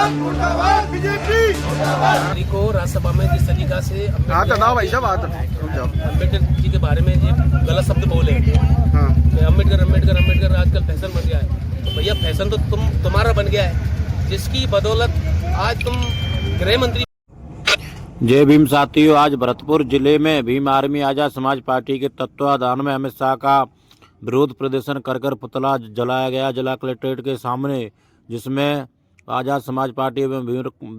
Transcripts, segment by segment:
BJP को राज्यसभा में जिस तरीका से अम्बेडकर जी के बारे में ये गलत शब्द बोले अम्बेडकर आजकल फैशन बन गया है। तो भैया फैशन तो तुम्हारा बन गया है, जिसकी बदौलत आज तुम गृह मंत्री। जय भीम साथियों, आज भरतपुर जिले में भीम आर्मी आजाद समाज पार्टी के तत्वाधान में अमित शाह का विरोध प्रदर्शन कर पुतला जलाया गया जिला कलेक्ट्रेट के सामने, जिसमें आजाद समाज पार्टी एवं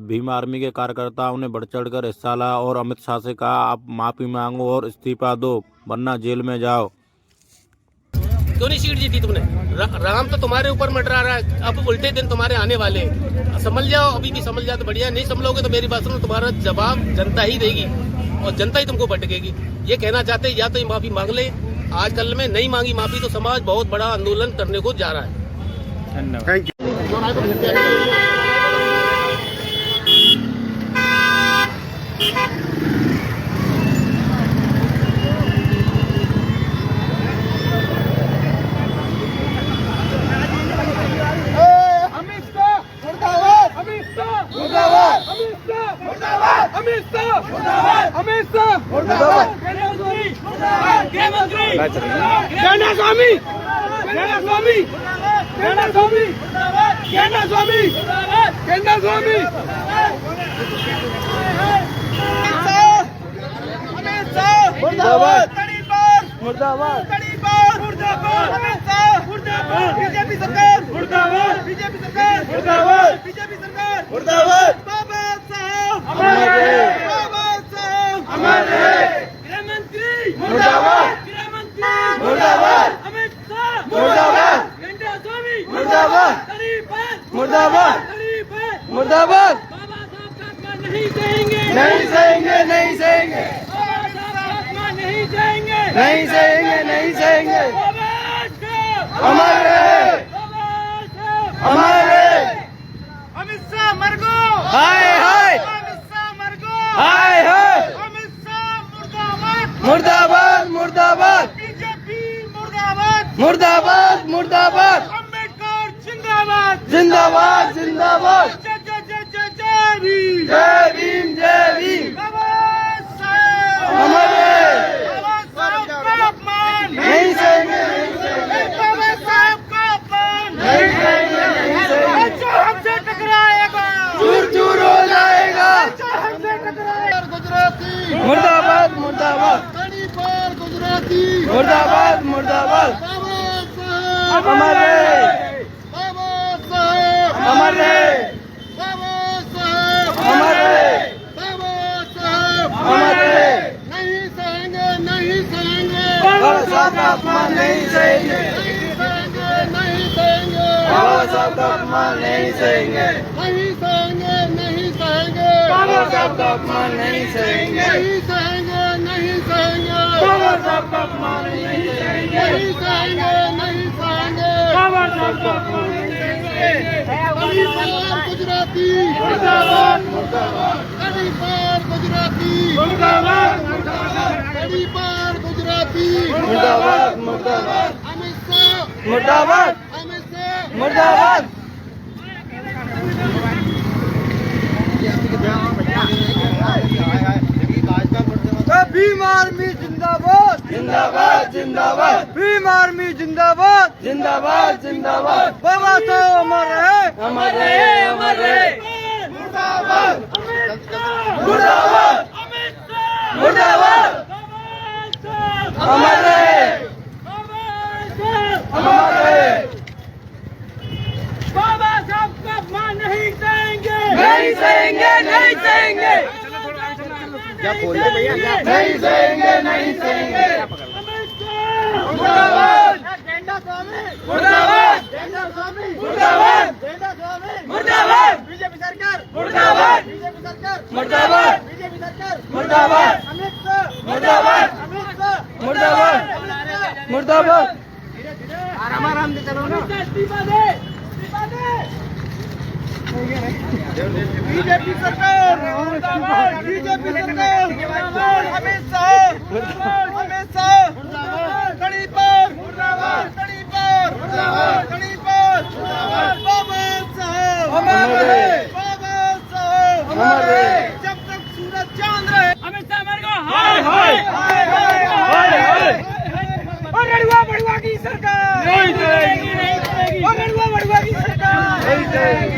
भीम आर्मी के कार्यकर्ताओं ने बढ़ चढ़कर हिस्सा लिया और अमित शाह से कहा, आप माफी मांगो और इस्तीफा दो वरना जेल में जाओ। क्यों नहीं सीट जीती तुमने? राम तो तुम्हारे ऊपर मंडरा रहा है, अब उल्टे दिन तुम्हारे आने वाले। समझ जाओ, अभी भी समझ जाओ तो बढ़िया, नहीं समझोगे तो मेरी बात सुनो, तुम्हारा जवाब जनता ही देगी और जनता ही तुमको भटकेगी। ये कहना चाहते या तो माफी मांग ले, आज कल में नहीं मांगी माफी तो समाज बहुत बड़ा आंदोलन करने को जा रहा है। Thank you. बीजेपी सरकार मुर्दाबाद, बीजेपी सरकार मुर्दाबाद, बीजेपी सरकार मुर्दाबाद। बाबा साहब हमारे, बाबा साहब हमारे, गृह मंत्री मुर्दाबाद, गृह मंत्री मुर्दाबाद, अमित शाह मुर्दाबाद, गेंडा स्वामी मुर्दाबाद, मुर्दाबाद, मुर्दाबाद। बाबा साहब का अपमान नहीं सहेंगे, नहीं सहेंगे, नहीं सहेंगे। बाबा साहब का अपमान नहीं सहेंगे, नहीं सहेंगे, नहीं सहेंगे। हमारे, हमारे अमित शाह मर गो, हाय हाय, अमित शाह मर गो, हाय हाय, अमित शाह मुर्दाबाद, मुर्दाबाद, मुर्दाबाद, बीजेपी मुर्दाबाद, मुर्दाबाद, मुर्दाबाद, अम्बेडकर जिंदाबाद, जिंदाबाद, जिंदाबाद। जय जय जय जय जय भीम, जय भीम, जय भीम। बाबा साहब हमारे, बाबा साहब का अपमान नहीं सहेंगे, बाबा साहब का अपमान नहीं सहेंगे, नहीं सहेंगे। जो हमसे टकराएगा चूर चूर हो जाएगा, जो हमसे टकराएगा। गुजराती मुर्दाबाद, मुर्दाबाद, गरीबार गुजराती मुर्दाबाद, मुर्दाबाद। बाबा साहब हमारे, बाबा साहब हमारे, बाबा साहब हमारे, बाबा साहब हमारे। नहीं सहेंगे, नहीं सहेंगे, बाबा साहब का अपमान नहीं सहेंगे, नहीं सहेंगे, बाबा साहब का अपमान नहीं सहेंगे, नहीं सहेंगे, नहीं सहेंगे, बाबा साहब का अपमान नहीं सहेंगे, नहीं सहेंगे, नहीं सहेंगे, बाबा साहब का अपमान नहीं सहेंगे, नहीं सहेंगे, नहीं सहेंगे, बाबा साहब का अपमान नहीं सहेंगे। गरीबार गुजराती मुर्दाबाद, मुर्दाबाद, गरीबार गुजराती मुर्दाबाद, मुर्दाबाद, गरीबार गुजराती मुर्दाबाद, मुर्दाबाद, अमित शाह मुर्दाबाद, अमित शाह मुर्दाबाद। भीम आर्मी जिंदाबाद, जिंदाबाद, जिंदाबाद, भीम आर्मी जिंदाबाद, जिंदाबाद, जिंदाबाद। बाबा साहब हमारे, हमारे, हमारे, मुर्दाबाद, मुर्दाबाद, मुर्दाबाद, हमारे, हमारे। बाबा साहब का अपमान नहीं सहेंगे, नहीं सहेंगे, नहीं सहेंगे। क्या बोलते भैया? नहीं सहेंगे, नहीं सहेंगे। मुर्दाबाद, गेंडा स्वामी मुर्दाबाद, गेंडा स्वामी मुर्दाबाद, गेंडा स्वामी मुर्दाबाद, बीजेपी सरकार मुर्दाबाद, बीजेपी सरकार मुर्दाबाद, बीजेपी सरकार मुर्दाबाद, अमित शाह मुर्दाबाद, अमित शाह मुर्दाबाद, मुर्दाबाद। आराम से चलो ना, इस्तीफा दे, इस्तीफा दे। बीजेपी सरकार, बीजेपी सरकार, अमित शाह, अमित शाह, गरीबार, गरीबार, गरीबार, बाबा साहब हमारे, बाबा अमित शाह मर गो हाय हाय हाय हाय और रड़ुआ बड़ुआ की सरकार नहीं चलेगी नहीं चलेगी और रड़ुआ बड़ुआ की सरकार नहीं चलेगी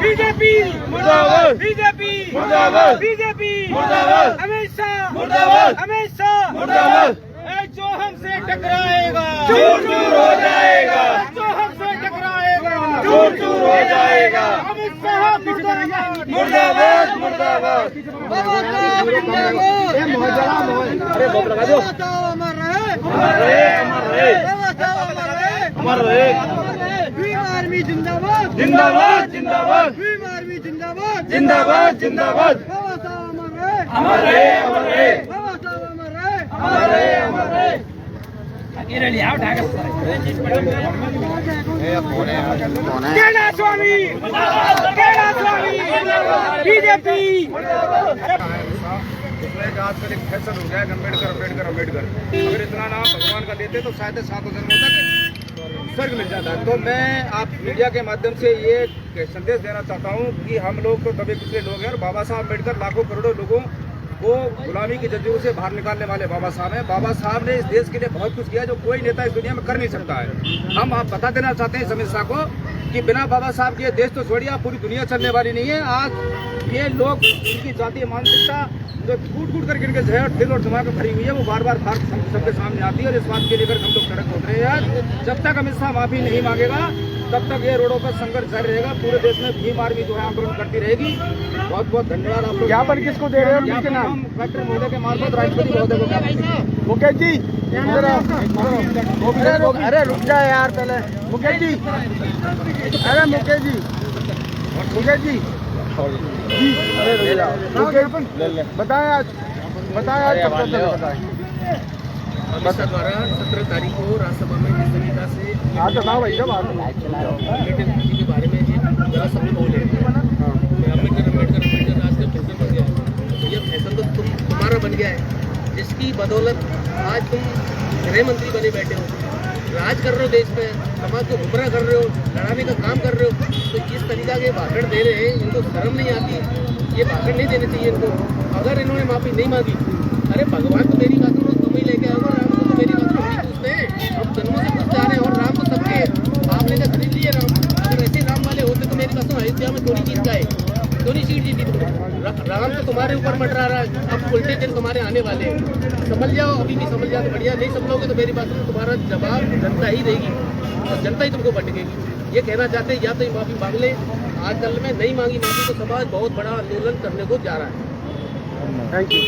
बीजेपी मुर्दाबाद बीजेपी मुर्दाबाद बीजेपी मुर्दाबाद अमित शाह मुर्दाबाद अमित शाह मुर्दाबाद जो हमसे टकराएगा चूर चूर हो जाएगा जो हमसे टकराएगा चूर चूर हो जाएगा अमित शाह मुर्दाबाद मुर्दाबाद मुर्दाबाद अरे बहुत लगा दो अमर रहे अमर रहे अमर रहे भीम आर्मी जिंदाबाद जिंदाबाद जिंदाबाद भीम आर्मी जिंदाबाद जिंदाबाद जिंदाबाद अमर रहे अमर रहे अमर रहे अमर रहे केला स्वामी बीजेपी उसमें आज कल एक फैसल हो गया अम्बेडकर अम्बेडकर अम्बेडकर अगर इतना नाम भगवान का लेते तो शायद 7 जन्मों तक स्वर्ग मिल जाता है। तो मैं आप मीडिया के माध्यम से ये संदेश देना चाहता हूँ कि हम लोग तो दबे कुचले लोग हैं और बाबा साहब अम्बेडकर लाखों करोड़ों लोगों को गुलामी की जंजीरों से बाहर निकालने वाले बाबा साहब हैं। बाबा साहब ने इस देश के लिए बहुत कुछ किया जो कोई नेता इस दुनिया में कर नहीं सकता है। हम आप बता देना चाहते हैं अमित शाह को कि बिना बाबा साहब के देश तो छोड़िए पूरी दुनिया चलने वाली नहीं है। आज ये लोग इनकी जातीय मानसिकता जो कूट कूट कर इनके जहर दिल और दिमाग में भरी हुई है वो बार बार सबके सामने आती है और इस बात के लेकर हम लोग सड़क उतरे हैं। जब तक अमित शाह माफी नहीं मांगेगा तब तक ये रोडों पर संघर्ष जारी रहेगा। पूरे देश में भीम आर्मी जो है आंदोलन करती रहेगी। बहुत बहुत धन्यवाद। आप लोग ज्ञापन किसको दे रहे हो? किसके नाम? कलेक्टर महोदय के मार्फत राष्ट्रपति महोदय को। मुकेश जी अरे रुक जाए यार पहले। मुकेश जी अरे मुकेश जी मुकेश जी अरे बताएं आज बताएं अमित शाह द्वारा 17 तारीख को राज्यसभा में जिस तरीका से के बारे में गलत शब्द बोले अम्बेडकर राज का फैसल बन गया है। ये फैसल तो तुम्हारा बन गया है जिसकी बदौलत आज तुम गृह मंत्री बने बैठे हो, राज कर रहे हो देश में, समाज को गुमराह कर रहे हो, लड़ाने का काम कर रहे हो। तो जिस तरीका के भाषण दे रहे हैं इनको शर्म नहीं आती? ये भाषण नहीं देने चाहिए इनको। अगर इन्होंने माफी नहीं मांगी, अरे भगवान तो मेरी बात तुम ही लेके आओगे, राम को तो मेरी बात नहीं पूछते हैं। हम जन्मों से पूछते आ रहे हैं और राम तो सबके आपने तो खरीद लिए राम। अगर ऐसे राम वाले होते तो मेरी कसम अयोध्या में थोड़ी जीत गए, थोड़ी सीट जीती तुम। राम तो तुम्हारे ऊपर मंडरा रहा है, अब उल्टे दिन तुम्हारे आने वाले हैं। समझ जाओ, अभी भी समझ जाओ तो बढ़िया, नहीं समझोगे तो मेरी बात सुनो, तुम्हारा जवाब जनता ही देगी और जनता ही तुमको भटकेगी। ये कहना चाहते हैं या तो माफी मांग ले, आज कल में नहीं मांगी माफी तो समाज बहुत बड़ा आंदोलन करने को जा रहा है। Thank you.